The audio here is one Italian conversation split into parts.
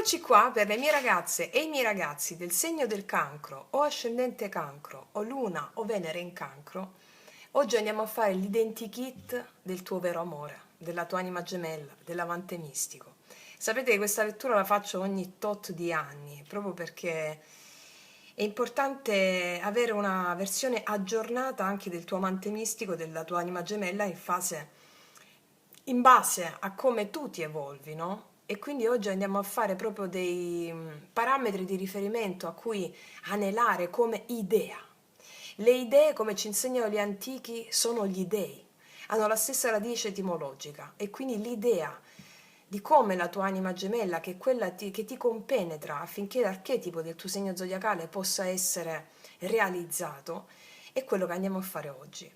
Eccoci qua per le mie ragazze e i miei ragazzi del segno del cancro o ascendente cancro o luna o Venere in cancro. Oggi andiamo a fare l'identikit del tuo vero amore, della tua anima gemella, dell'amante mistico. Sapete che questa lettura la faccio ogni tot di anni, proprio perché è importante avere una versione aggiornata anche del tuo amante mistico, della tua anima gemella in base a come tu ti evolvi, no? E quindi oggi andiamo a fare proprio dei parametri di riferimento a cui anelare come idea. Le idee, come ci insegnano gli antichi, sono gli dei, hanno la stessa radice etimologica e quindi l'idea di come la tua anima gemella, che è quella che ti compenetra affinché l'archetipo del tuo segno zodiacale possa essere realizzato, è quello che andiamo a fare oggi.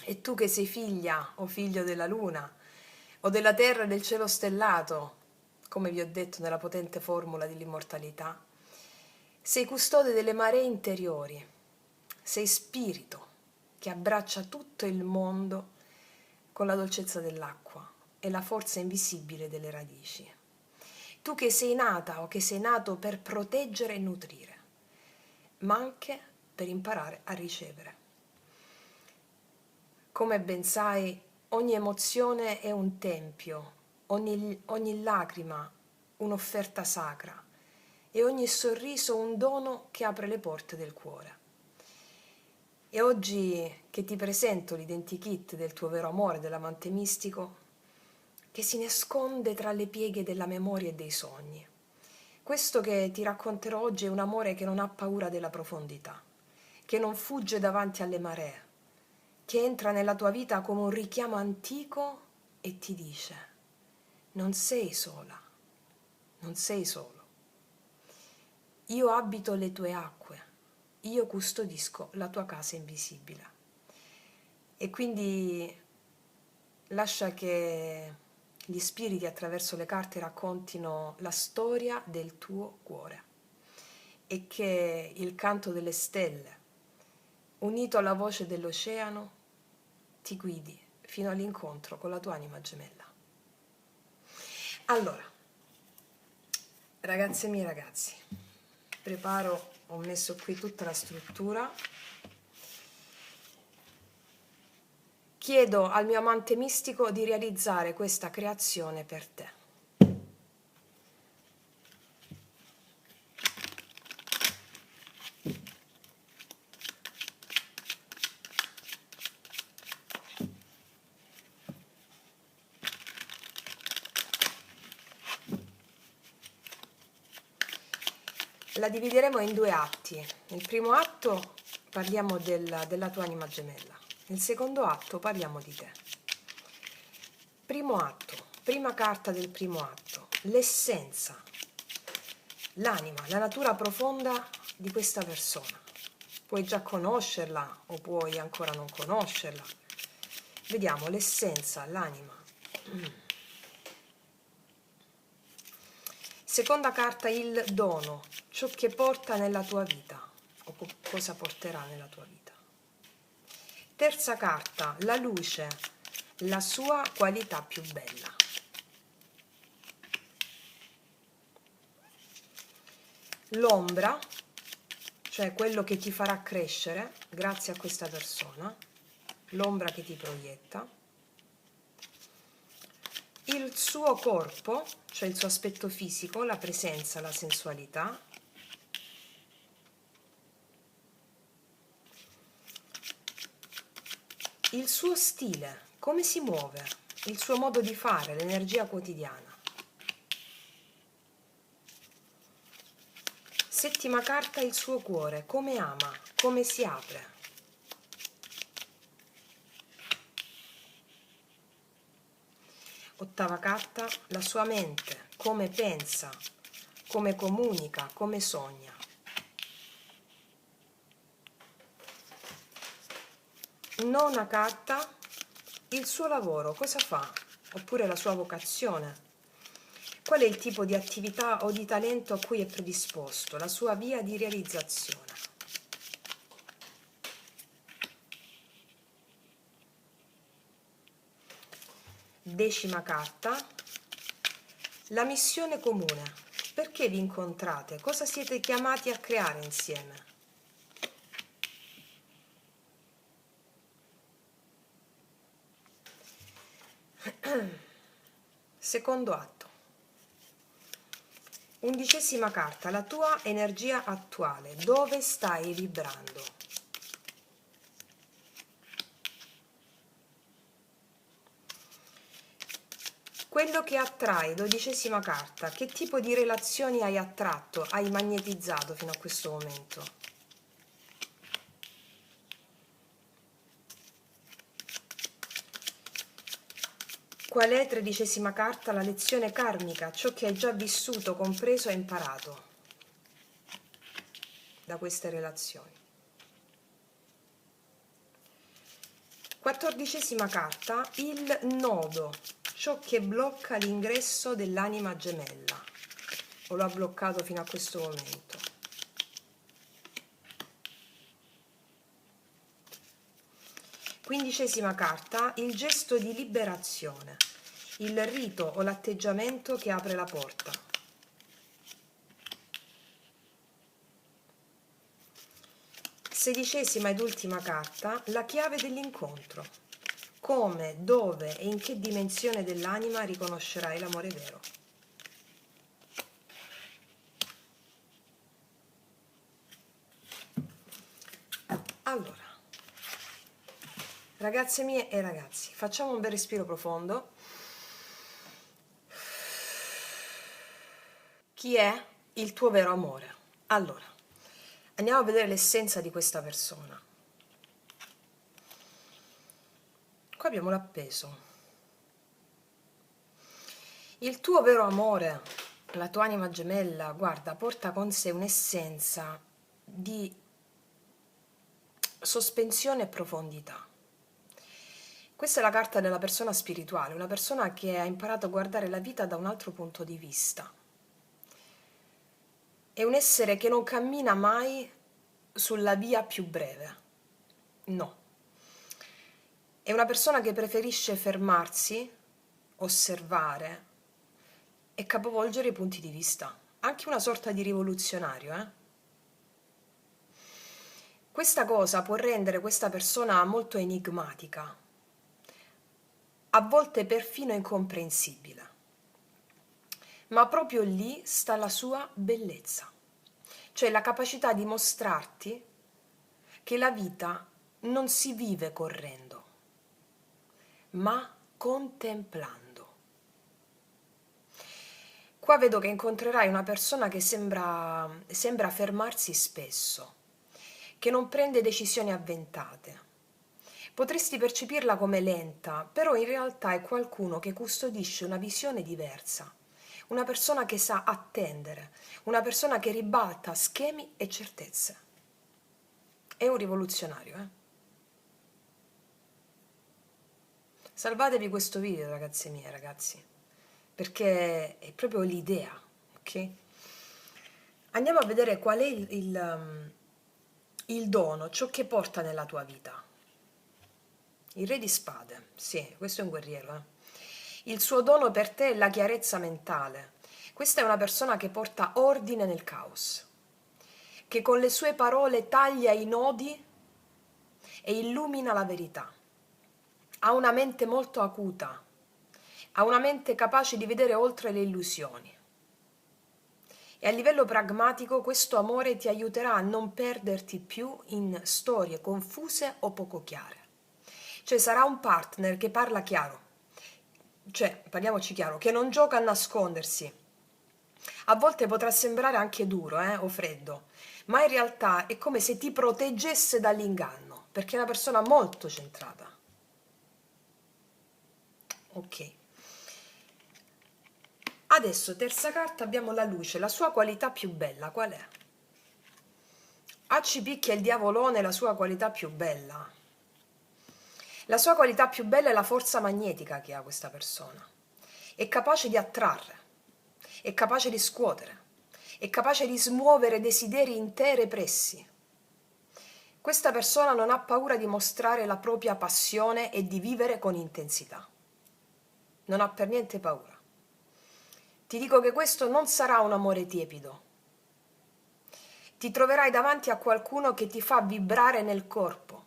E tu che sei figlia o figlio della luna, o della terra e del cielo stellato, come vi ho detto nella potente formula dell'immortalità, sei custode delle maree interiori, sei spirito che abbraccia tutto il mondo con la dolcezza dell'acqua e la forza invisibile delle radici. Tu che sei nata o che sei nato per proteggere e nutrire, ma anche per imparare a ricevere. Come ben sai, ogni emozione è un tempio, ogni lacrima un'offerta sacra e ogni sorriso un dono che apre le porte del cuore. E oggi che ti presento l'identikit del tuo vero amore, dell'amante mistico, che si nasconde tra le pieghe della memoria e dei sogni. Questo che ti racconterò oggi è un amore che non ha paura della profondità, che non fugge davanti alle maree, che entra nella tua vita come un richiamo antico e ti dice: non sei sola, non sei solo. Io abito le tue acque, io custodisco la tua casa invisibile. E quindi lascia che gli spiriti attraverso le carte raccontino la storia del tuo cuore e che il canto delle stelle, unito alla voce dell'oceano, ti guidi fino all'incontro con la tua anima gemella. Allora, ragazze mie, ragazzi, ho messo qui tutta la struttura. Chiedo al mio amante mistico di realizzare questa creazione per te. La divideremo in due atti. Nel primo atto parliamo della tua anima gemella. Nel secondo atto parliamo di te. Primo atto, prima carta del primo atto, l'essenza, l'anima, la natura profonda di questa persona. Puoi già conoscerla o puoi ancora non conoscerla. Vediamo l'essenza, l'anima. Seconda carta, il dono, ciò che porta nella tua vita o cosa porterà nella tua vita. Terza carta, la luce, la sua qualità più bella. L'ombra, cioè quello che ti farà crescere grazie a questa persona, l'ombra che ti proietta. Il suo corpo, cioè il suo aspetto fisico, la presenza, la sensualità. Il suo stile, come si muove, il suo modo di fare, l'energia quotidiana. Settima carta, il suo cuore, come ama, come si apre. Ottava carta, la sua mente, come pensa, come comunica, come sogna. Nona carta, il suo lavoro, cosa fa? Oppure la sua vocazione. Qual è il tipo di attività o di talento a cui è predisposto, la sua via di realizzazione. Decima carta, la missione comune, Perché vi incontrate? Cosa siete chiamati a creare insieme? Secondo atto. 11ª carta, la tua energia attuale. Dove stai vibrando? Quello che attrae, 12ª carta. Che tipo di relazioni hai attratto, hai magnetizzato fino a questo momento? Qual è, 13ª carta, la lezione karmica, ciò che hai già vissuto, compreso e imparato da queste relazioni? 14ª carta, il nodo, ciò che blocca l'ingresso dell'anima gemella, o lo ha bloccato fino a questo momento. 15ª carta, il gesto di liberazione, il rito o l'atteggiamento che apre la porta. 16ª ed ultima carta, la chiave dell'incontro. Come, dove e in che dimensione dell'anima riconoscerai l'amore vero. Allora, ragazze mie e ragazzi, facciamo un bel respiro profondo. Chi è il tuo vero amore? Allora, andiamo a vedere l'essenza di questa persona. Qua abbiamo l'appeso. Il tuo vero amore, la tua anima gemella, guarda, porta con sé un'essenza di sospensione e profondità. Questa è la carta della persona spirituale, una persona che ha imparato a guardare la vita da un altro punto di vista. È un essere che non cammina mai sulla via più breve, no. È una persona che preferisce fermarsi, osservare e capovolgere i punti di vista, anche una sorta di rivoluzionario, Questa cosa può rendere questa persona molto enigmatica, a volte perfino incomprensibile. Ma proprio lì sta la sua bellezza, cioè la capacità di mostrarti che la vita non si vive correndo, ma contemplando. Qua vedo che incontrerai una persona che sembra fermarsi spesso, che non prende decisioni avventate. Potresti percepirla come lenta, però in realtà è qualcuno che custodisce una visione diversa, una persona che sa attendere, una persona che ribalta schemi e certezze. È un rivoluzionario, Salvatevi questo video, ragazze mie, ragazzi, perché è proprio l'idea, ok? Andiamo a vedere qual è il dono, ciò che porta nella tua vita. Il re di spade, sì, questo è un guerriero, Il suo dono per te è la chiarezza mentale. Questa è una persona che porta ordine nel caos, che con le sue parole taglia i nodi e illumina la verità. Ha una mente molto acuta, ha una mente capace di vedere oltre le illusioni. E a livello pragmatico questo amore ti aiuterà a non perderti più in storie confuse o poco chiare. Cioè sarà un partner che parla chiaro, cioè parliamoci chiaro, che non gioca a nascondersi. A volte potrà sembrare anche duro, o freddo, ma in realtà è come se ti proteggesse dall'inganno, perché è una persona molto centrata. Ok. Adesso, terza carta, abbiamo la luce, la sua qualità più bella, qual è? Ci picchia il diavolone, la sua qualità più bella. La sua qualità più bella è la forza magnetica che ha questa persona. È capace di attrarre, è capace di scuotere, è capace di smuovere desideri interi e pressi. Questa persona non ha paura di mostrare la propria passione e di vivere con intensità. Non ha per niente paura. Ti dico che questo non sarà un amore tiepido. Ti troverai davanti a qualcuno che ti fa vibrare nel corpo,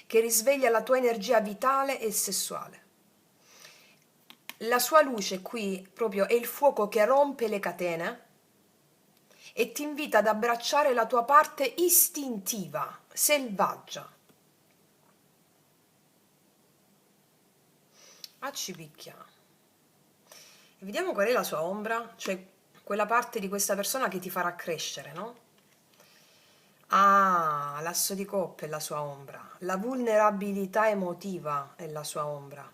che risveglia la tua energia vitale e sessuale. La sua luce qui proprio è il fuoco che rompe le catene e ti invita ad abbracciare la tua parte istintiva, selvaggia. Accipicchia. Vediamo qual è la sua ombra, cioè quella parte di questa persona che ti farà crescere, no? Ah, l'asso di coppe è la sua ombra, la vulnerabilità emotiva è la sua ombra,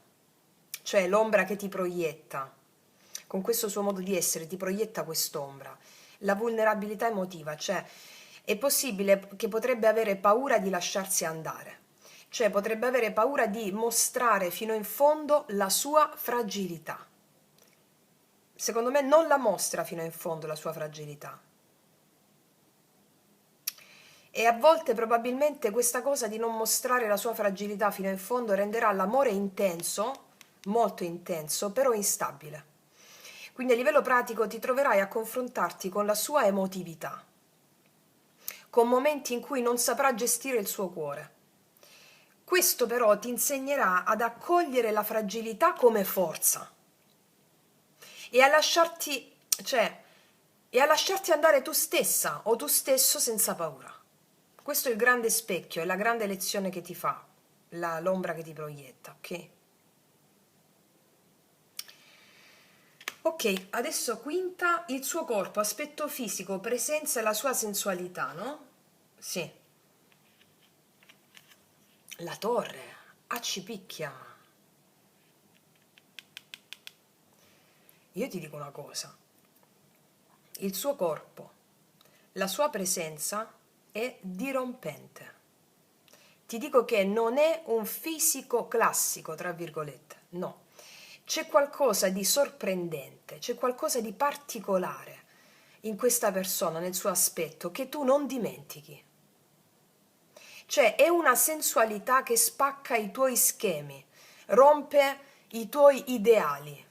cioè l'ombra che ti proietta, con questo suo modo di essere ti proietta quest'ombra, la vulnerabilità emotiva, cioè è possibile che potrebbe avere paura di lasciarsi andare, cioè potrebbe avere paura di mostrare fino in fondo la sua fragilità. Secondo me non la mostra fino in fondo la sua fragilità. E a volte probabilmente questa cosa di non mostrare la sua fragilità fino in fondo renderà l'amore intenso, molto intenso, però instabile. Quindi a livello pratico ti troverai a confrontarti con la sua emotività, con momenti in cui non saprà gestire il suo cuore. Questo però ti insegnerà ad accogliere la fragilità come forza e a lasciarti, e a lasciarti andare tu stessa o tu stesso senza paura. Questo è il grande specchio, è la grande lezione che ti fa, l'ombra che ti proietta, ok? Ok, adesso quinta, il suo corpo, aspetto fisico, presenza e la sua sensualità, no? Sì. La torre, accipicchia. Io ti dico una cosa, il suo corpo, la sua presenza è dirompente. Ti dico che non è un fisico classico, tra virgolette, no. C'è qualcosa di sorprendente, c'è qualcosa di particolare in questa persona, nel suo aspetto, che tu non dimentichi. Cioè è una sensualità che spacca i tuoi schemi, rompe i tuoi ideali.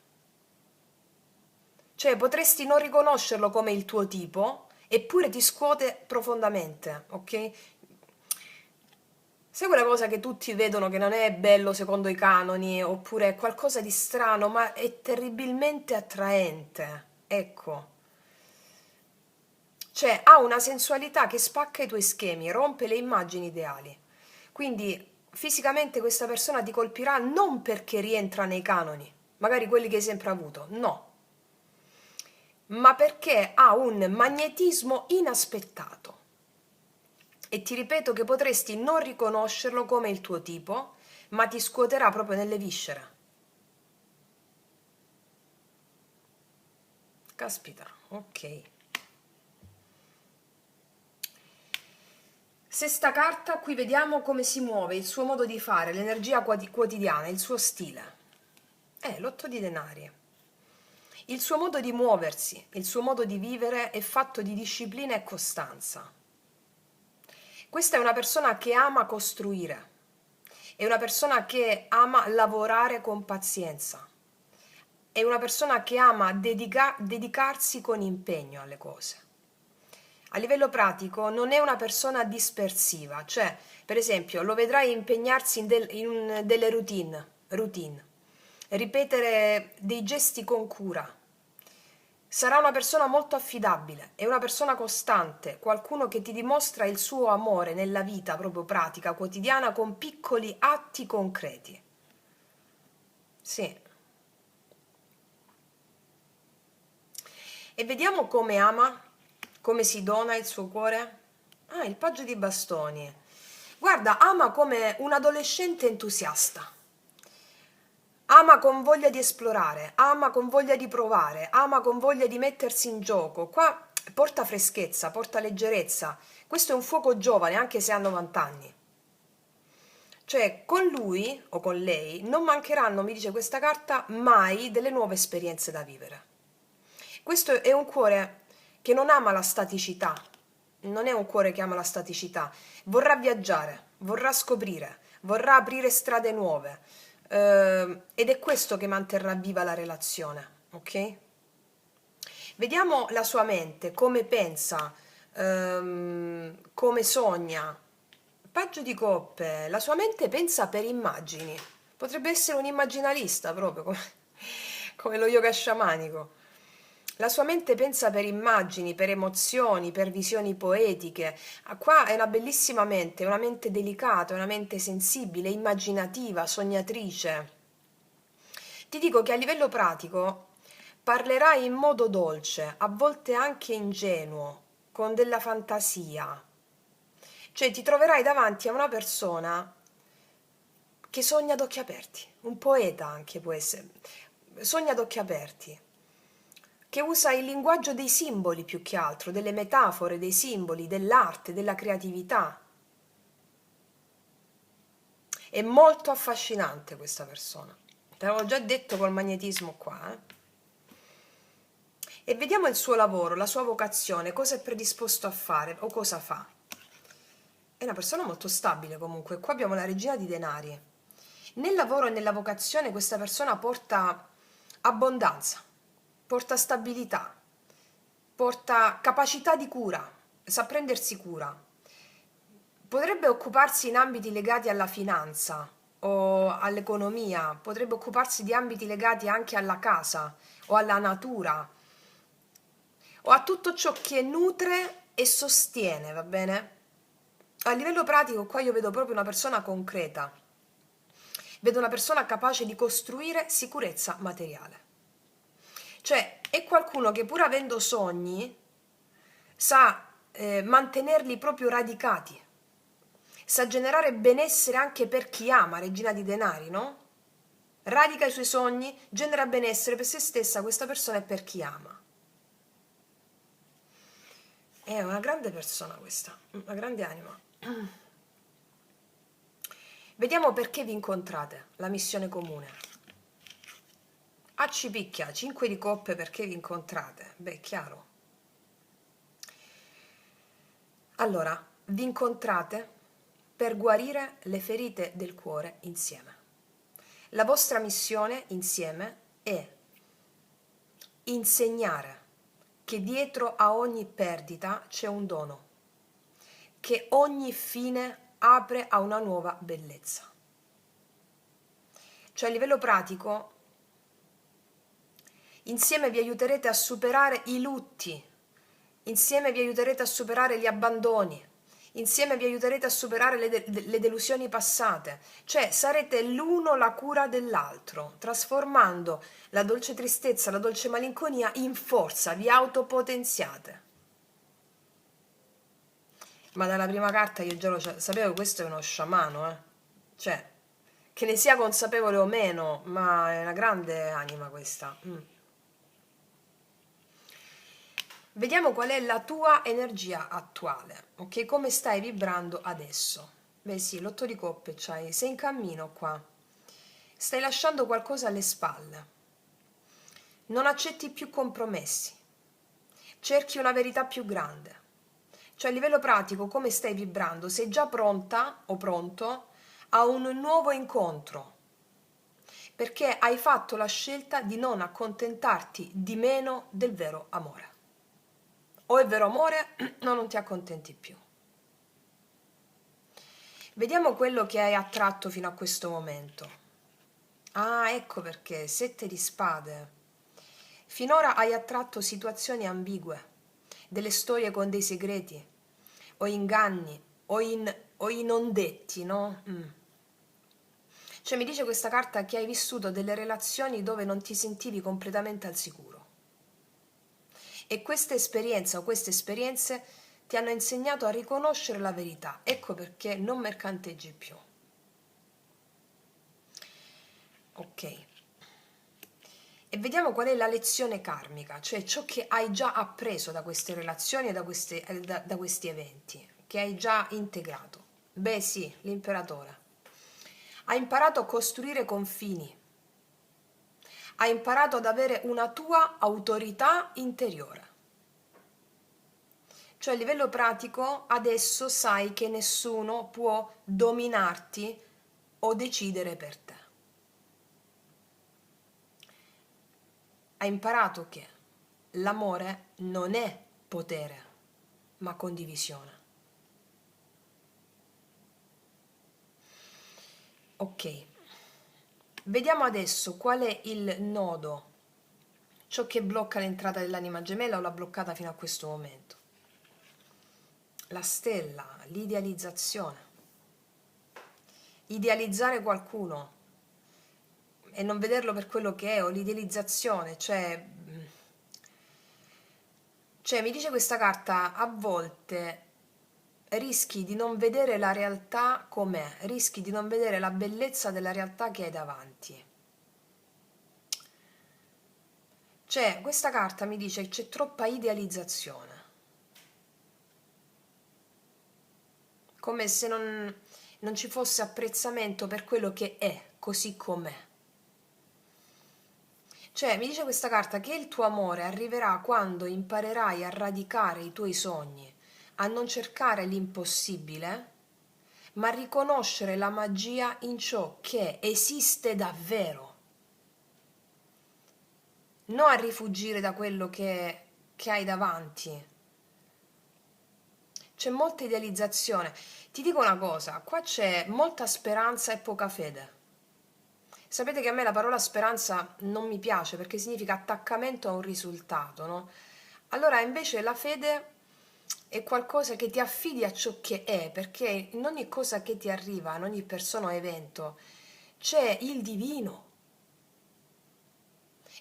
Cioè potresti non riconoscerlo come il tuo tipo, eppure ti scuote profondamente, ok? Sai quella cosa che tutti vedono che non è bello secondo i canoni, oppure è qualcosa di strano, ma è terribilmente attraente. Ecco. Cioè ha una sensualità che spacca i tuoi schemi, rompe le immagini ideali. Quindi fisicamente questa persona ti colpirà non perché rientra nei canoni, magari quelli che hai sempre avuto, no, ma perché ha un magnetismo inaspettato. E ti ripeto che potresti non riconoscerlo come il tuo tipo, ma ti scuoterà proprio nelle viscere. Caspita, ok. Sesta carta, qui vediamo come si muove, il suo modo di fare, l'energia quotidiana, il suo stile. L'otto di denari. Il suo modo di muoversi, il suo modo di vivere è fatto di disciplina e costanza. Questa è una persona che ama costruire, è una persona che ama lavorare con pazienza, è una persona che ama dedicarsi con impegno alle cose. A livello pratico non è una persona dispersiva, cioè per esempio lo vedrai impegnarsi in delle routine, ripetere dei gesti con cura. Sarà una persona molto affidabile, è una persona costante, qualcuno che ti dimostra il suo amore nella vita proprio pratica, quotidiana, con piccoli atti concreti. Sì. E vediamo come ama, come si dona il suo cuore. Ah, il paggio di bastoni. Guarda, ama come un adolescente entusiasta. Ama con voglia di esplorare, ama con voglia di provare, ama con voglia di mettersi in gioco. Qua porta freschezza, porta leggerezza. Questo è un fuoco giovane, anche se ha 90 anni. Cioè, con lui o con lei non mancheranno, mi dice questa carta, mai delle nuove esperienze da vivere. Questo è un cuore che non ama la staticità, non è un cuore che ama la staticità, vorrà viaggiare, vorrà scoprire, vorrà aprire strade nuove, ed è questo che manterrà viva la relazione, ok? Vediamo la sua mente, come pensa, come sogna. Paggio di coppe, la sua mente pensa per immagini. Potrebbe essere un immaginalista proprio, come lo yoga sciamanico. La sua mente pensa per immagini, per emozioni, per visioni poetiche. Ah, qua è una bellissima mente, è una mente delicata, è una mente sensibile, immaginativa, sognatrice. Ti dico che a livello pratico parlerai in modo dolce, a volte anche ingenuo, con della fantasia. Cioè ti troverai davanti a una persona che sogna ad occhi aperti, un poeta anche può essere, sogna ad occhi aperti, che usa il linguaggio dei simboli più che altro, delle metafore, dei simboli, dell'arte, della creatività. È molto affascinante questa persona. Te l'avevo già detto col magnetismo qua, E vediamo il suo lavoro, la sua vocazione, cosa è predisposto a fare o cosa fa. È una persona molto stabile comunque. Qua abbiamo la regina di denari. Nel lavoro e nella vocazione questa persona porta abbondanza, porta stabilità, porta capacità di cura, sa prendersi cura. Potrebbe occuparsi in ambiti legati alla finanza o all'economia, potrebbe occuparsi di ambiti legati anche alla casa o alla natura o a tutto ciò che nutre e sostiene, va bene? A livello pratico qua io vedo proprio una persona concreta, vedo una persona capace di costruire sicurezza materiale. Cioè è qualcuno che pur avendo sogni sa mantenerli proprio radicati, sa generare benessere anche per chi ama, regina di denari, no? Radica i suoi sogni, genera benessere per se stessa, questa persona e per chi ama. È una grande persona questa, una grande anima. Vediamo perché vi incontrate, la missione comune. Ci picchia, 5 di coppe perché vi incontrate. Beh, chiaro. Allora, vi incontrate per guarire le ferite del cuore insieme. La vostra missione insieme è insegnare che dietro a ogni perdita c'è un dono, che ogni fine apre a una nuova bellezza. Cioè a livello pratico, insieme vi aiuterete a superare i lutti, insieme vi aiuterete a superare gli abbandoni, insieme vi aiuterete a superare le delusioni passate, cioè sarete l'uno la cura dell'altro, trasformando la dolce tristezza, la dolce malinconia in forza, vi autopotenziate. Ma dalla prima carta io già lo sapevo che questo è uno sciamano, Cioè, che ne sia consapevole o meno, ma è una grande anima questa. Vediamo qual è la tua energia attuale, ok? Come stai vibrando adesso? Beh sì, l'otto di coppe c'hai, sei in cammino qua. Stai lasciando qualcosa alle spalle. Non accetti più compromessi. Cerchi una verità più grande. Cioè a livello pratico, come stai vibrando? Sei già pronta o pronto a un nuovo incontro, perché hai fatto la scelta di non accontentarti di meno del vero amore. O è vero amore o non ti accontenti più. Vediamo quello che hai attratto fino a questo momento. Ecco perché, 7 di spade. Finora hai attratto situazioni ambigue, delle storie con dei segreti, o inganni, o i non detti, no? Cioè mi dice questa carta che hai vissuto delle relazioni dove non ti sentivi completamente al sicuro. E questa esperienza o queste esperienze ti hanno insegnato a riconoscere la verità. Ecco perché non mercanteggi più. Ok. E vediamo qual è la lezione karmica, cioè ciò che hai già appreso da queste relazioni e da questi eventi, che hai già integrato. Beh sì, l'imperatore. Hai imparato a costruire confini. Hai imparato ad avere una tua autorità interiore. Cioè a livello pratico adesso sai che nessuno può dominarti o decidere per te. Hai imparato che l'amore non è potere, ma condivisione. Ok, vediamo adesso qual è il nodo, ciò che blocca l'entrata dell'anima gemella o l'ha bloccata fino a questo momento. La stella, l'idealizzazione. Idealizzare qualcuno e non vederlo per quello che è, o l'idealizzazione, cioè mi dice questa carta, a volte rischi di non vedere la realtà com'è, rischi di non vedere la bellezza della realtà che hai davanti. Cioè, questa carta mi dice che c'è troppa idealizzazione, come se non ci fosse apprezzamento per quello che è, così com'è. Cioè, mi dice questa carta che il tuo amore arriverà quando imparerai a radicare i tuoi sogni, a non cercare l'impossibile, ma a riconoscere la magia in ciò che esiste davvero. Non a rifugire da quello che hai davanti. C'è molta idealizzazione. Ti dico una cosa, qua c'è molta speranza e poca fede. Sapete che a me la parola speranza non mi piace perché significa attaccamento a un risultato, no? Allora invece la fede è qualcosa che ti affidi a ciò che è, perché in ogni cosa che ti arriva, in ogni persona o evento, c'è il divino.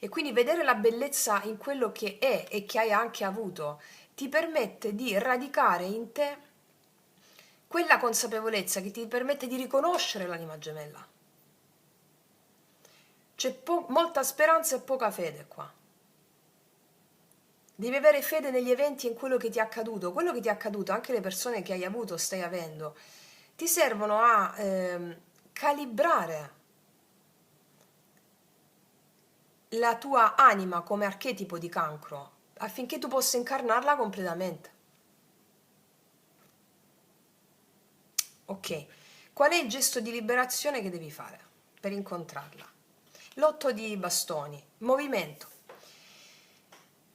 E quindi vedere la bellezza in quello che è e che hai anche avuto ti permette di radicare in te quella consapevolezza che ti permette di riconoscere l'anima gemella. C'è molta speranza e poca fede qua. Devi avere fede negli eventi e in quello che ti è accaduto. Quello che ti è accaduto, anche le persone che hai avuto, stai avendo, ti servono a calibrare la tua anima come archetipo di cancro affinché tu possa incarnarla completamente. Ok, qual è il gesto di liberazione che devi fare per incontrarla? L'otto di bastoni, movimento.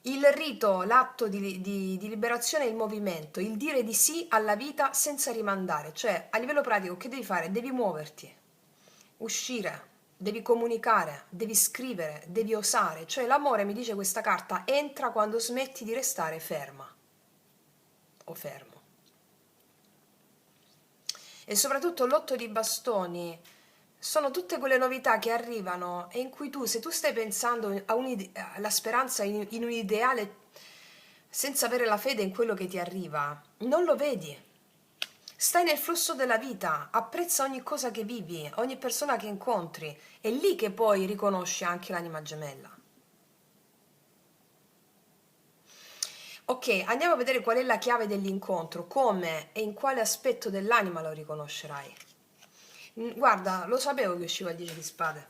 Il rito, l'atto di liberazione è il movimento, il dire di sì alla vita senza rimandare, cioè a livello pratico che devi fare? Devi muoverti, uscire, devi comunicare, devi scrivere, devi osare, cioè l'amore, mi dice questa carta, entra quando smetti di restare ferma o fermo. E soprattutto l'otto di bastoni sono tutte quelle novità che arrivano e in cui tu, se tu stai pensando alla speranza in un ideale senza avere la fede in quello che ti arriva, non lo vedi. Stai nel flusso della vita, apprezza ogni cosa che vivi, ogni persona che incontri, è lì che poi riconosci anche l'anima gemella. Ok, andiamo a vedere qual è la chiave dell'incontro, come e in quale aspetto dell'anima lo riconoscerai. Guarda, lo sapevo che usciva il 10 di spade.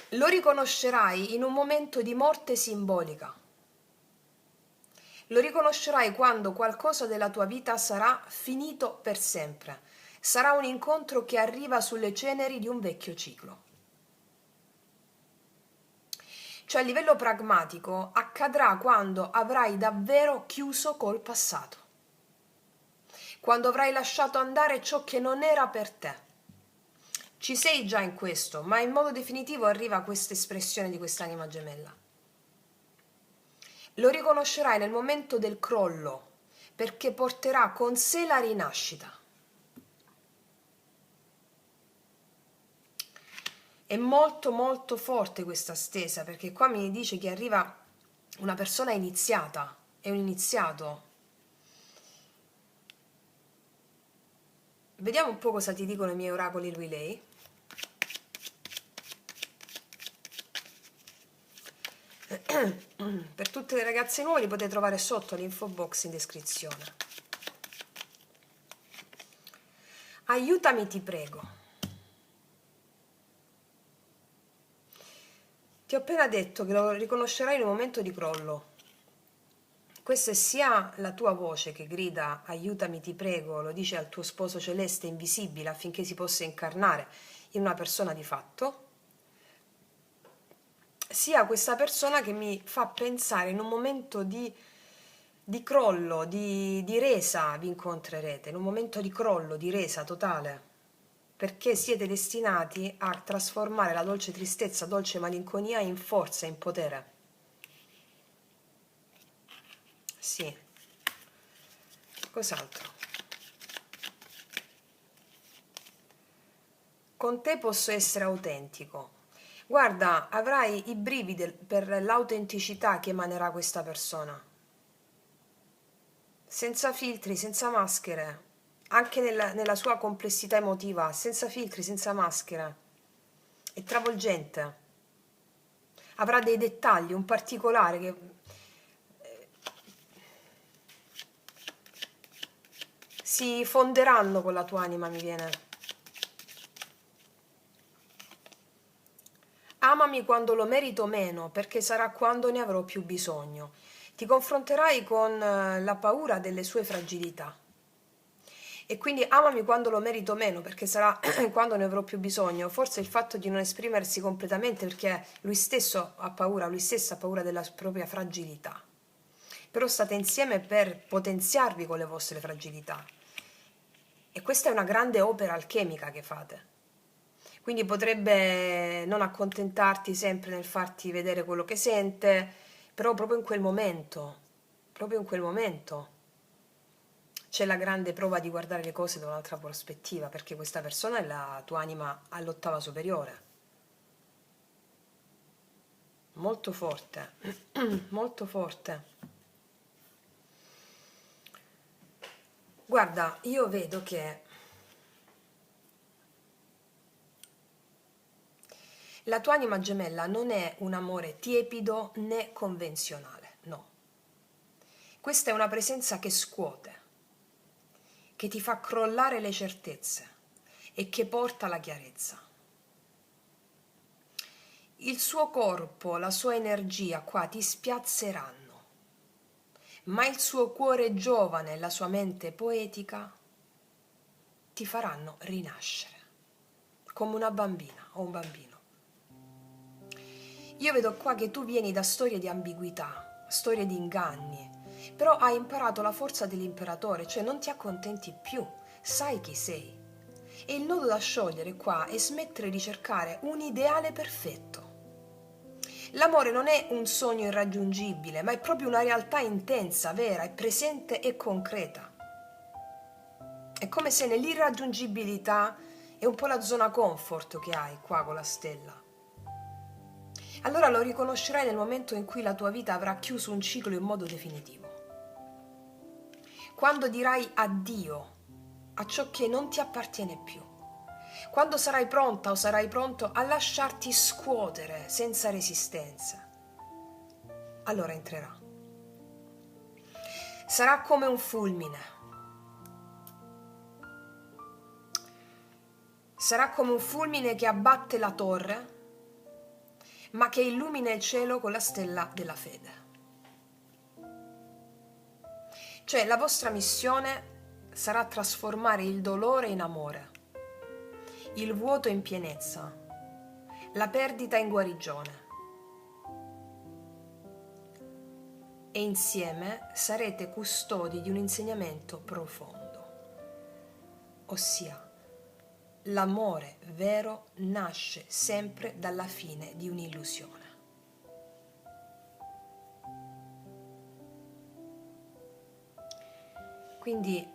Lo riconoscerai in un momento di morte simbolica. Lo riconoscerai quando qualcosa della tua vita sarà finito per sempre. Sarà un incontro che arriva sulle ceneri di un vecchio ciclo. Cioè a livello pragmatico accadrà quando avrai davvero chiuso col passato. Quando avrai lasciato andare ciò che non era per te. Ci sei già in questo, ma in modo definitivo arriva questa espressione di quest'anima gemella. Lo riconoscerai nel momento del crollo, perché porterà con sé la rinascita. È molto molto forte questa stesa, perché qua mi dice che arriva una persona iniziata, è un iniziato. Vediamo un po' cosa ti dicono i miei oracoli lui lei. Per tutte le ragazze nuove li potete trovare sotto l'info box in descrizione. Aiutami, ti prego. Ti ho appena detto che lo riconoscerai in un momento di crollo. Questa è sia la tua voce che grida aiutami, ti prego, lo dice al tuo sposo celeste invisibile affinché si possa incarnare in una persona di fatto, sia questa persona che mi fa pensare in un momento di crollo, di resa vi incontrerete, in un momento di crollo, di resa totale, perché siete destinati a trasformare la dolce tristezza, dolce malinconia in forza, in potere. Sì. Cos'altro? Con te posso essere autentico. Guarda, avrai i brividi per l'autenticità che emanerà questa persona. Senza filtri, senza maschere, anche nella sua complessità emotiva, senza filtri, senza maschere. È travolgente. Avrà dei dettagli, un particolare che si fonderanno con la tua anima, mi viene. Amami quando lo merito meno, perché sarà quando ne avrò più bisogno. Ti confronterai con la paura delle sue fragilità. E quindi amami quando lo merito meno, perché sarà quando ne avrò più bisogno. Forse il fatto di non esprimersi completamente, perché lui stesso ha paura, lui stesso ha paura della propria fragilità. Però state insieme per potenziarvi con le vostre fragilità. E questa è una grande opera alchemica che fate. Quindi potrebbe non accontentarti sempre nel farti vedere quello che sente, però proprio in quel momento c'è la grande prova di guardare le cose da un'altra prospettiva, perché questa persona è la tua anima all'ottava superiore. Molto forte, molto forte. Guarda, io vedo che la tua anima gemella non è un amore tiepido né convenzionale, no. Questa è una presenza che scuote, che ti fa crollare le certezze e che porta la chiarezza. Il suo corpo, la sua energia qua ti spiazzeranno, ma il suo cuore giovane e la sua mente poetica ti faranno rinascere, come una bambina o un bambino. Io vedo qua che tu vieni da storie di ambiguità, storie di inganni, però hai imparato la forza dell'imperatore, cioè non ti accontenti più, sai chi sei. E il nodo da sciogliere qua è smettere di cercare un ideale perfetto. L'amore non è un sogno irraggiungibile, ma è proprio una realtà intensa, vera, è presente e concreta. È come se nell'irraggiungibilità è un po' la zona comfort che hai qua con la stella. Allora lo riconoscerai nel momento in cui la tua vita avrà chiuso un ciclo in modo definitivo. Quando dirai addio a ciò che non ti appartiene più. Quando sarai pronta o sarai pronto a lasciarti scuotere senza resistenza. Allora entrerà. Sarà come un fulmine. Sarà come un fulmine che abbatte la torre, ma che illumina il cielo con la stella della fede. Cioè la vostra missione sarà trasformare il dolore in amore, il vuoto in pienezza, la perdita in guarigione. E insieme sarete custodi di un insegnamento profondo, ossia l'amore vero nasce sempre dalla fine di un'illusione. Quindi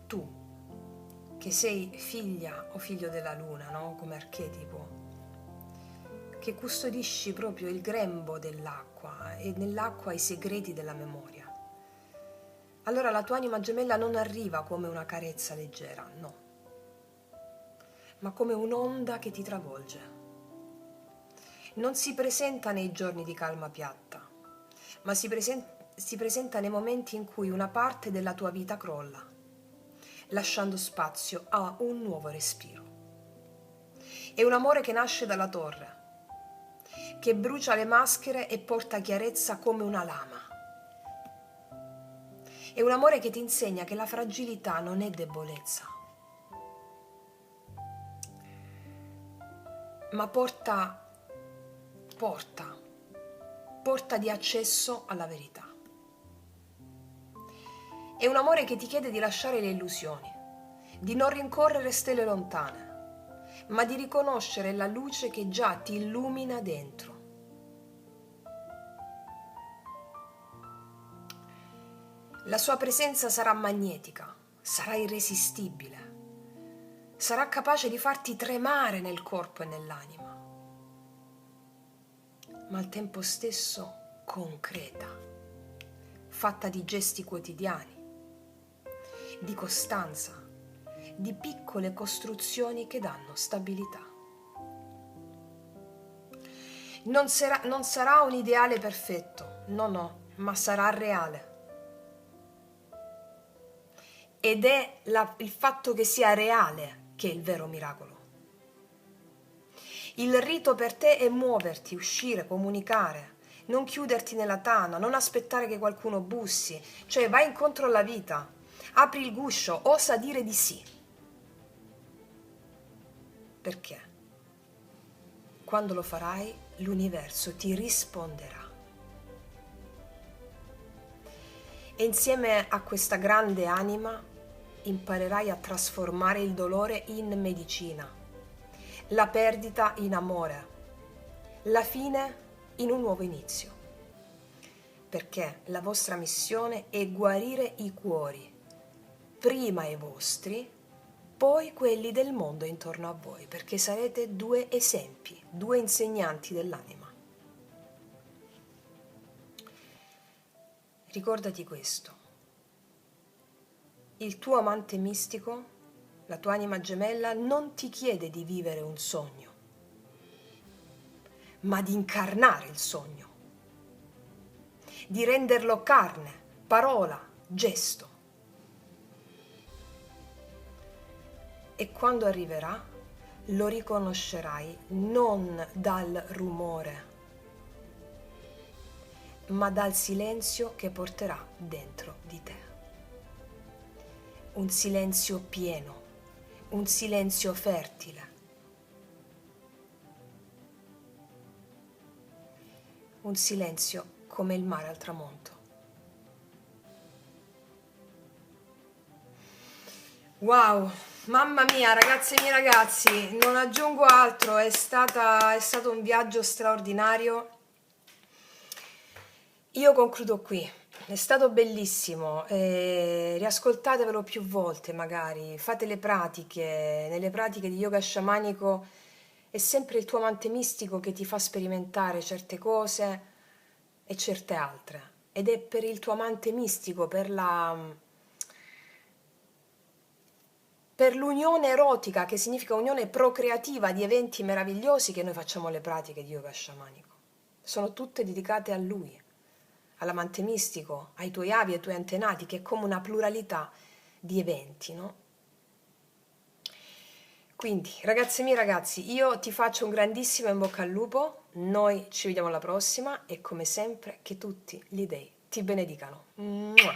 tu, che sei figlia o figlio della luna, no? Come archetipo, che custodisci proprio il grembo dell'acqua e nell'acqua i segreti della memoria. Allora la tua anima gemella non arriva come una carezza leggera, no, ma come un'onda che ti travolge. Non si presenta nei giorni di calma piatta, ma si presenta nei momenti in cui una parte della tua vita crolla, lasciando spazio a un nuovo respiro. È un amore che nasce dalla torre, che brucia le maschere e porta chiarezza come una lama. È un amore che ti insegna che la fragilità non è debolezza, ma porta di accesso alla verità. È un amore che ti chiede di lasciare le illusioni, di non rincorrere stelle lontane, ma di riconoscere la luce che già ti illumina dentro. La sua presenza sarà magnetica, sarà irresistibile, sarà capace di farti tremare nel corpo e nell'anima, ma al tempo stesso concreta, fatta di gesti quotidiani, di costanza, di piccole costruzioni che danno stabilità. Non sarà un ideale perfetto, no, ma sarà reale. Ed è il fatto che sia reale che è il vero miracolo. Il rito per te è muoverti, uscire, comunicare, non chiuderti nella tana, non aspettare che qualcuno bussi, cioè vai incontro alla vita, apri il guscio, osa dire di sì. Perché? Quando lo farai, l'universo ti risponderà. E insieme a questa grande anima imparerai a trasformare il dolore in medicina, la perdita in amore, la fine in un nuovo inizio. Perché la vostra missione è guarire i cuori, prima i vostri, poi quelli del mondo intorno a voi, perché sarete due esempi, due insegnanti dell'anima. Ricordati questo. Il tuo amante mistico, la tua anima gemella, non ti chiede di vivere un sogno, ma di incarnare il sogno, di renderlo carne, parola, gesto. E quando arriverà, lo riconoscerai non dal rumore, ma dal silenzio che porterà dentro di te. Un silenzio pieno, un silenzio fertile, un silenzio come il mare al tramonto. Wow, mamma mia, ragazze e miei ragazzi, non aggiungo altro, è stato un viaggio straordinario. Io concludo qui, è stato bellissimo, riascoltatevelo più volte magari, fate le pratiche, nelle pratiche di yoga sciamanico è sempre il tuo amante mistico che ti fa sperimentare certe cose e certe altre, ed è per il tuo amante mistico, per l'unione erotica, che significa unione procreativa di eventi meravigliosi, che noi facciamo le pratiche di yoga sciamanico. Sono tutte dedicate a lui, all'amante mistico, ai tuoi avi, ai tuoi antenati, che è come una pluralità di eventi, no? Quindi, ragazzi miei ragazzi, io ti faccio un grandissimo in bocca al lupo, noi ci vediamo alla prossima e come sempre che tutti gli dei ti benedicano. Mua!